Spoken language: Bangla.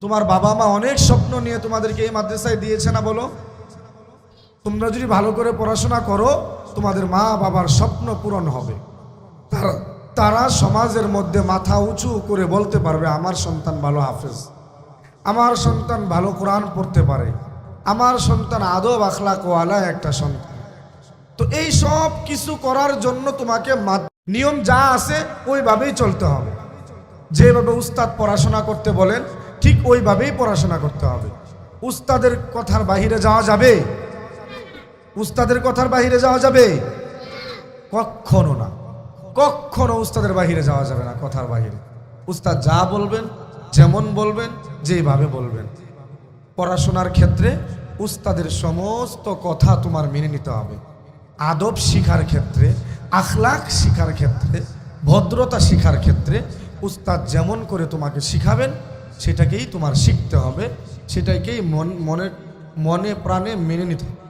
তোমার বাবা মা অনেক স্বপ্ন নিয়ে তোমাদেরকে এই মাদ্রাসায় দিয়েছে না বলো? তোমরা যদি ভালো করে পড়াশোনা করো তোমাদের মা বাবার স্বপ্ন পূরণ হবে। তারা সমাজের মধ্যে মাথা উঁচু করে বলতে পারবে আমার সন্তান ভালো হাফেজ, আমার সন্তান ভালো কোরআন পড়তে পারে, আমার সন্তান আদব আখলাকওয়ালা একটা সন্তান। তো এই সব কিছু করার জন্য তোমাকে নিয়ম যা আছে ওইভাবেই চলতে হবে। যেভাবে উস্তাদ পড়াশোনা করতে বলেন ঠিক ওইভাবেই পড়াশোনা করতে হবে। উস্তাদের কথার বাহিরে যাওয়া যাবে? উস্তাদের কথার বাহিরে যাওয়া যাবে? কখনো না, কখনো উস্তাদের বাহিরে যাওয়া যাবে না, কথার বাহিরে। উস্তাদ যা বলবেন, যেমন বলবেন, যেভাবে বলবেন। পড়াশোনার ক্ষেত্রে উস্তাদের সমস্ত কথা তোমার মেনে নিতে হবে। আদব শিখার ক্ষেত্রে, আখলাক শিখার ক্ষেত্রে, ভদ্রতা শিখার ক্ষেত্রে উস্তাদ যেমন করে তোমাকে শিখাবেন সেটাকেই তোমার শিখতে হবে, সেটাকেই মনে প্রাণে মেনে নিতে হবে।